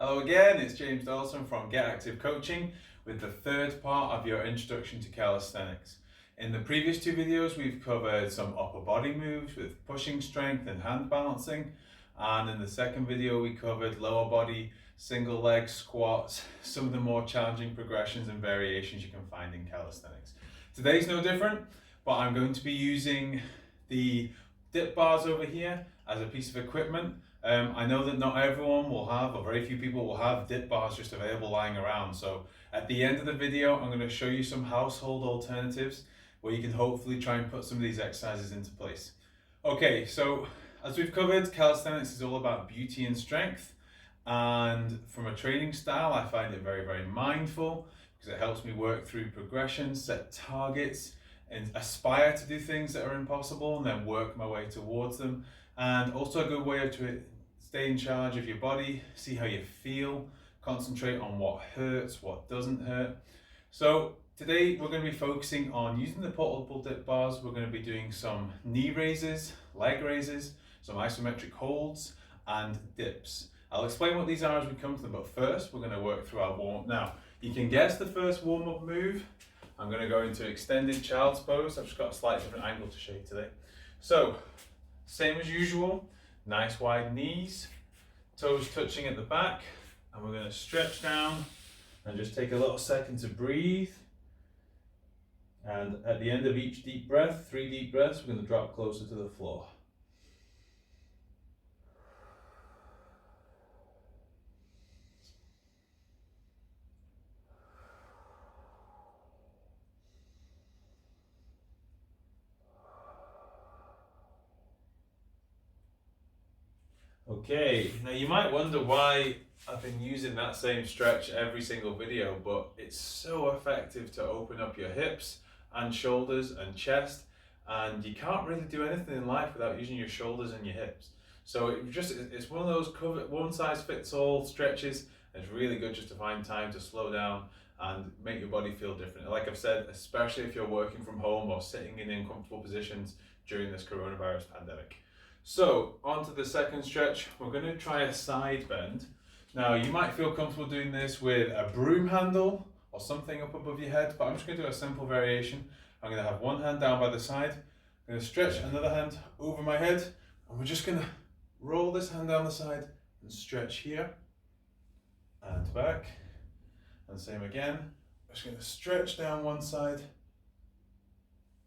Hello again, it's James Dawson from Get Active Coaching with the third part of your introduction to calisthenics. In the previous two videos, we've covered some upper body moves with pushing strength and hand balancing. And in the second video, we covered lower body, single leg squats, some of the more challenging progressions and variations you can find in calisthenics. Today's no different, but I'm going to be using the dip bars over here as a piece of equipment. I know that not everyone will have, or very few people will have, dip bars just available lying around. So at the end of the video, I'm going to show you some household alternatives where you can hopefully try and put some of these exercises into place. Okay, so as we've covered, calisthenics is all about beauty and strength. And from a training style, I find it very, very mindful because it helps me work through progressions, set targets, and aspire to do things that are impossible and then work my way towards them. And also a good way to stay in charge of your body, see how you feel, concentrate on what hurts, what doesn't hurt. So today we're going to be focusing on using the portable dip bars. We're going to be doing some knee raises, leg raises, some isometric holds and dips. I'll explain what these are as we come to them, but first we're going to work through our warm-up. Now, you can guess the first warm-up move. I'm going to go into extended child's pose. I've just got a slightly different angle to show you today. So, same as usual, nice wide knees, toes touching at the back, and we're going to stretch down and just take a little second to breathe. And at the end of each deep breath, 3 deep breaths, we're going to drop closer to the floor. Okay, now you might wonder why I've been using that same stretch every single video, but it's so effective to open up your hips and shoulders and chest, and you can't really do anything in life without using your shoulders and your hips. So it's one of those one size fits all stretches. It's really good just to find time to slow down and make your body feel different. Like I've said, especially if you're working from home or sitting in uncomfortable positions during this coronavirus pandemic. So, on to the second stretch, we're going to try a side bend. Now, you might feel comfortable doing this with a broom handle or something up above your head, but I'm just going to do a simple variation. I'm going to have one hand down by the side, I'm going to stretch another hand over my head, and we're just going to roll this hand down the side and stretch here and back. And same again, I'm just going to stretch down one side,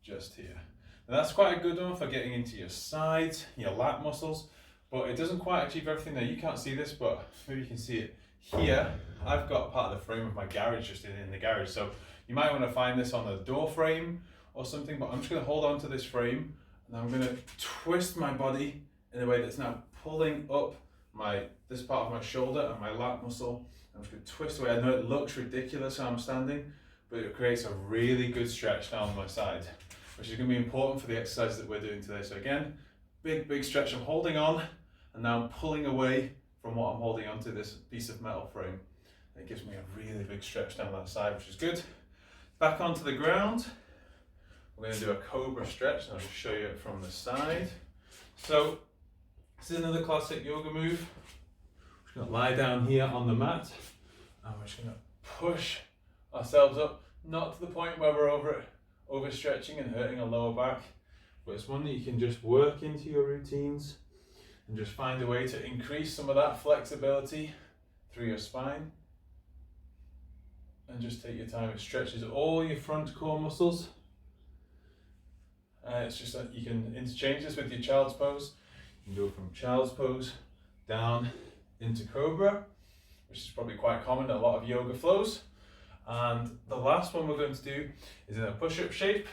just here. Now that's quite a good one for getting into your sides, your lat muscles, but it doesn't quite achieve everything. Now you can't see this, but maybe you can see it here. I've got part of the frame of my garage just in the garage, so you might want to find this on the door frame or something, but I'm just going to hold on to this frame and I'm going to twist my body in a way that's now pulling up this part of my shoulder and my lat muscle. I'm just going to twist away. I know it looks ridiculous how I'm standing, but it creates a really good stretch down my side, which is going to be important for the exercise that we're doing today. So again, big stretch. I'm holding on and now I'm pulling away from what I'm holding onto, this piece of metal frame. It gives me a really big stretch down that side, which is good. Back onto the ground. We're going to do a cobra stretch, and I'll just show you it from the side. So this is another classic yoga move. We're just going to lie down here on the mat and we're just going to push ourselves up, not to the point where we're overstretching and hurting our lower back, but it's one that you can just work into your routines and just find a way to increase some of that flexibility through your spine. And just take your time. It stretches all your front core muscles. It's just that you can interchange this with your child's pose. You can go from child's pose down into cobra, which is probably quite common in a lot of yoga flows. And the last one we're going to do is in a push-up shape,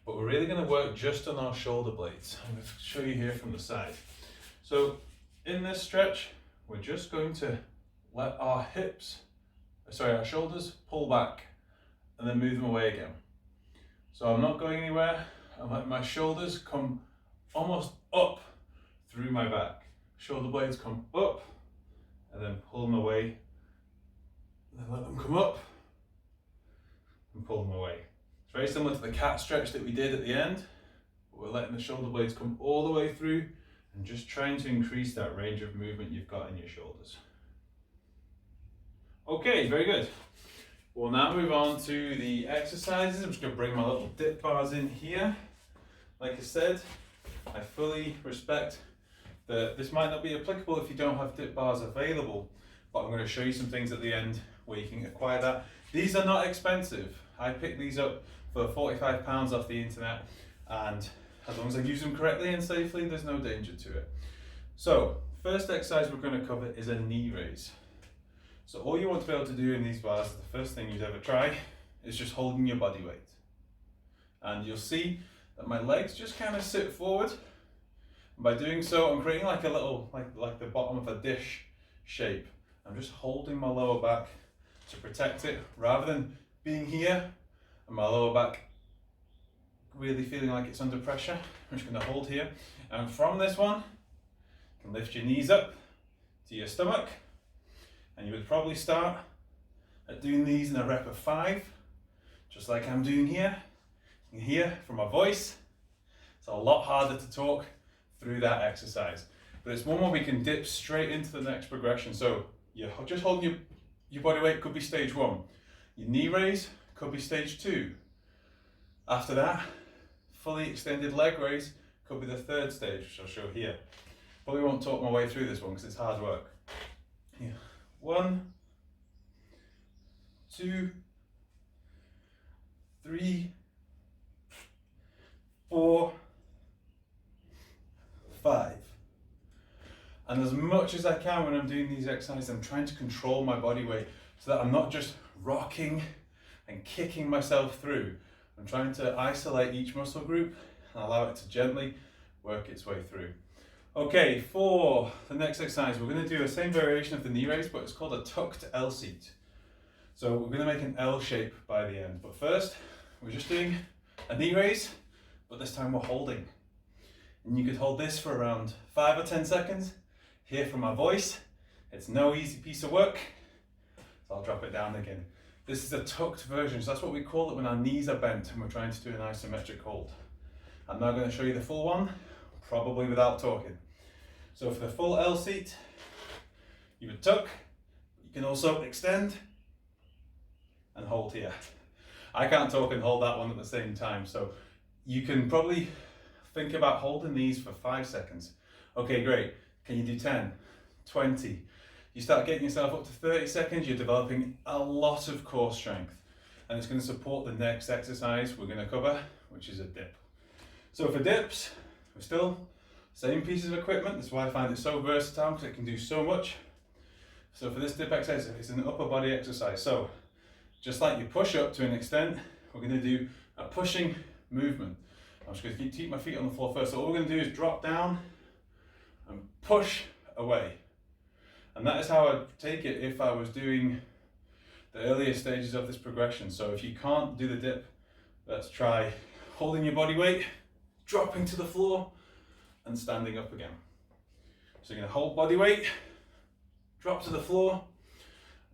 but we're really going to work just on our shoulder blades. I'm going to show you here from the side. So in this stretch, we're just going to let our shoulders pull back and then move them away again. So I'm not going anywhere. I'm letting my shoulders come almost up through my back. Shoulder blades come up and then pull them away. And then let them come up and pull them away. It's very similar to the cat stretch that we did at the end, but we're letting the shoulder blades come all the way through and just trying to increase that range of movement you've got in your shoulders. Okay, very good. We'll now move on to the exercises. I'm just going to bring my little dip bars in here. Like I said, I fully respect that this might not be applicable if you don't have dip bars available, but I'm going to show you some things at the end where you can acquire that. These are not expensive. I picked these up for £45 off the internet, and as long as I use them correctly and safely, there's no danger to it. So, first exercise we're going to cover is a knee raise. So all you want to be able to do in these bars, the first thing you'd ever try, is just holding your body weight. And you'll see that my legs just kind of sit forward. And by doing so, I'm creating like a little, like the bottom of a dish shape. I'm just holding my lower back to protect it, rather than being here and my lower back really feeling like it's under pressure. I'm just going to hold here. And from this one, you can lift your knees up to your stomach. And you would probably start at doing these in a rep of 5, just like I'm doing here. You can hear from my voice, it's a lot harder to talk through that exercise. But it's one where we can dip straight into the next progression. So you're just holding your body weight, could be stage 1. Your knee raise could be stage 2. After that, fully extended leg raise could be the 3rd stage, which I'll show here. Probably won't talk my way through this one because it's hard work. Yeah. 1, 2, 3, 4, 5. And as much as I can when I'm doing these exercises, I'm trying to control my body weight so that I'm not just rocking and kicking myself through. I'm trying to isolate each muscle group and allow it to gently work its way through. Okay, for the next exercise, we're going to do the same variation of the knee raise, but it's called a tucked L seat. So we're going to make an L shape by the end. But first, we're just doing a knee raise, but this time we're holding. And you could hold this for around 5 or 10 seconds. Hear from my voice. It's no easy piece of work. So I'll drop it down again. This is a tucked version, so that's what we call it when our knees are bent and we're trying to do an isometric hold. I'm now going to show you the full one, probably without talking. So for the full L seat, you would tuck, you can also extend and hold here. I can't talk and hold that one at the same time, so you can probably think about holding these for 5 seconds. Okay, great. Can you do 10, 20? You start getting yourself up to 30 seconds, you're developing a lot of core strength, and it's going to support the next exercise we're going to cover, which is a dip. So for dips, we're still same pieces of equipment. That's why I find it so versatile, because it can do so much. So for this dip exercise, it's an upper body exercise. So just like you push up to an extent, we're going to do a pushing movement. I'm just going to keep my feet on the floor first. So all we're going to do is drop down and push away. And that is how I'd take it if I was doing the earlier stages of this progression. So if you can't do the dip, let's try holding your body weight, dropping to the floor, and standing up again. So you're going to hold body weight, drop to the floor,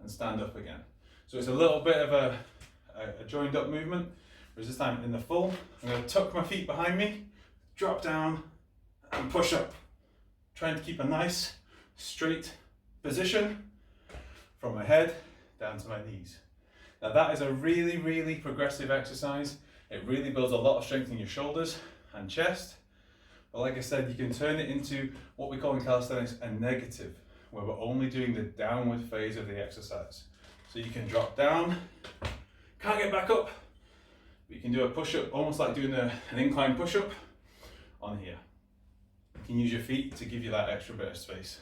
and stand up again. So it's a little bit of a joined up movement, whereas this time in the full, I'm going to tuck my feet behind me, drop down, and push up. Trying to keep a nice, straight position from my head down to my knees. Now that is a really, really progressive exercise. It really builds a lot of strength in your shoulders and chest. But like I said, you can turn it into what we call in calisthenics a negative, where we're only doing the downward phase of the exercise. So you can drop down, can't get back up, but you can do a push-up, almost like doing an incline push-up on here. You can use your feet to give you that extra bit of space.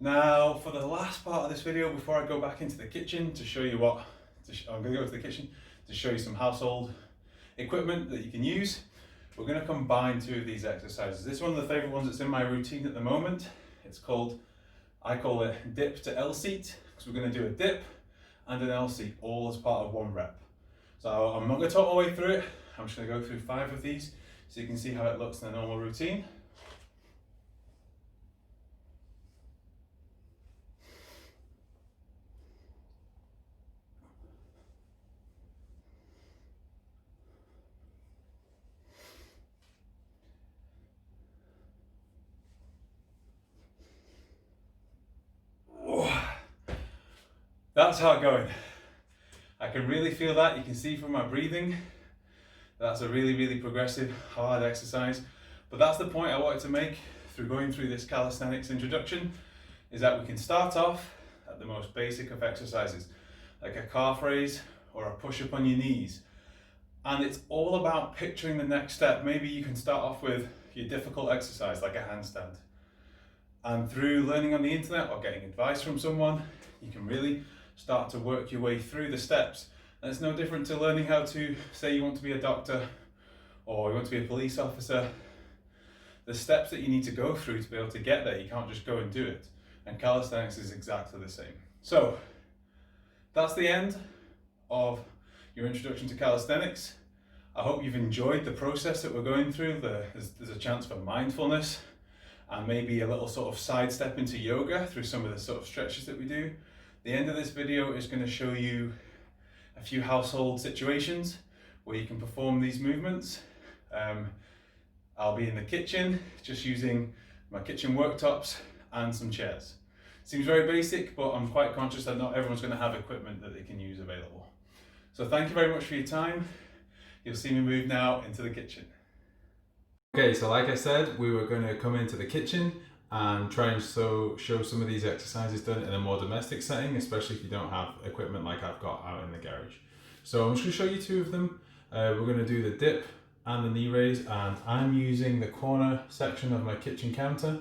Now, for the last part of this video, before I go back into the kitchen to show you I'm going to go to the kitchen to show you some household equipment that you can use. We're going to combine 2 of these exercises. This is one of the favorite ones that's in my routine at the moment. It's called, I call it dip to L seat, because we're going to do a dip and an L seat all as part of 1 rep. So I'm not going to talk all the way through it. I'm just going to go through 5 of these so you can see how it looks in a normal routine. That's hard going. I can really feel that. You can see from my breathing. That's a really progressive, hard exercise. But that's the point I wanted to make through going through this calisthenics introduction, is that we can start off at the most basic of exercises, like a calf raise or a push-up on your knees. And it's all about picturing the next step. Maybe you can start off with your difficult exercise, like a handstand. And through learning on the internet or getting advice from someone, you can really start to work your way through the steps. And it's no different to learning how to, say you want to be a doctor or you want to be a police officer. The steps that you need to go through to be able to get there, you can't just go and do it. And calisthenics is exactly the same. So that's the end of your introduction to calisthenics. I hope you've enjoyed the process that we're going through. There's a chance for mindfulness and maybe a little sort of sidestep into yoga through some of the sort of stretches that we do. The end of this video is going to show you a few household situations where you can perform these movements. I'll be in the kitchen just using my kitchen worktops and some chairs. Seems very basic, but I'm quite conscious that not everyone's going to have equipment that they can use available. So thank you very much for your time. You'll see me move now into the kitchen. Okay, so like I said, we were going to come into the kitchen and try and show some of these exercises done in a more domestic setting, especially if you don't have equipment like I've got out in the garage. So I'm just going to show you two of them. We're going to do the dip and the knee raise, and I'm using the corner section of my kitchen counter.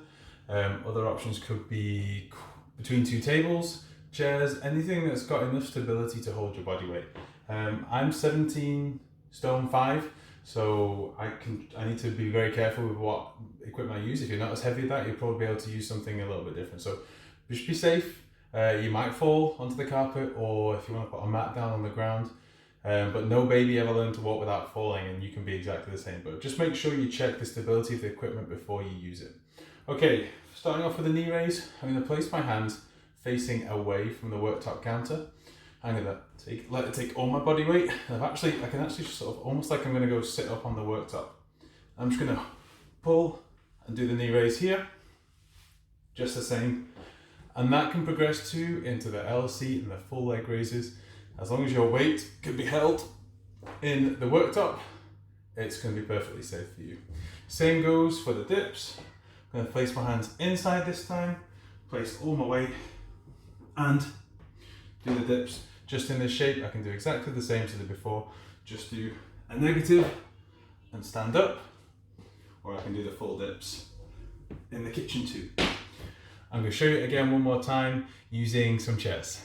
Other options could be between two tables, chairs, anything that's got enough stability to hold your body weight. I'm 17 stone 5, so I need to be very careful with what equipment I use. If you're not as heavy as that, you'll probably be able to use something a little bit different. So just be safe. You might fall onto the carpet, or if you want to put a mat down on the ground. But no baby ever learned to walk without falling, and you can be exactly the same. But just make sure you check the stability of the equipment before you use it. Okay, starting off with the knee raise, I'm going to place my hands facing away from the worktop counter. I'm going to let it take all my body weight. And I can actually sort of, almost like I'm going to go sit up on the worktop. I'm just going to pull and do the knee raise here, just the same. And that can progress too into the L seat and the full leg raises. As long as your weight can be held in the worktop, it's going to be perfectly safe for you. Same goes for the dips. I'm going to place my hands inside this time, place all my weight, and do the dips just in this shape. I can do exactly the same as I did before. Just do a negative and stand up, or I can do the full dips in the kitchen too. I'm going to show you again one more time using some chairs.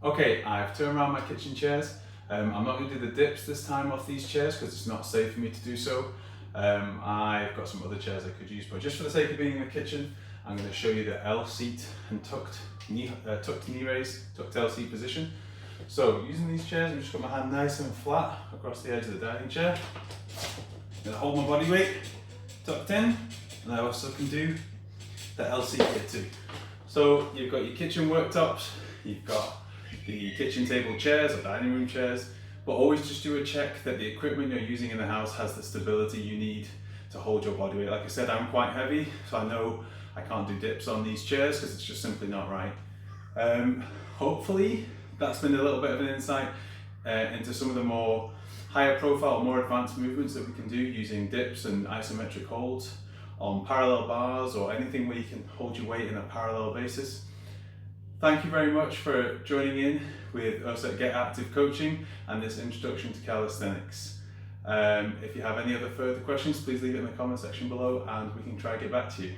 Okay, I've turned around my kitchen chairs. I'm not going to do the dips this time off these chairs because it's not safe for me to do so. I've got some other chairs I could use, but just for the sake of being in the kitchen, I'm going to show you the L seat and tucked knee raise, tucked L seat position. So using these chairs, I've just got my hand nice and flat across the edge of the dining chair. I'm going to hold my body weight tucked in, and I also can do the L seat here too. So you've got your kitchen worktops, you've got the kitchen table chairs or dining room chairs, but always just do a check that the equipment you're using in the house has the stability you need to hold your body weight. Like I said, I'm quite heavy, so I know I can't do dips on these chairs because it's just simply not right. Hopefully that's been a little bit of an insight into some of the more higher profile, more advanced movements that we can do using dips and isometric holds on parallel bars or anything where you can hold your weight in a parallel basis. Thank you very much for joining in with us at Get Active Coaching and this introduction to calisthenics. If you have any other further questions, please leave it in the comment section below and we can try to get back to you.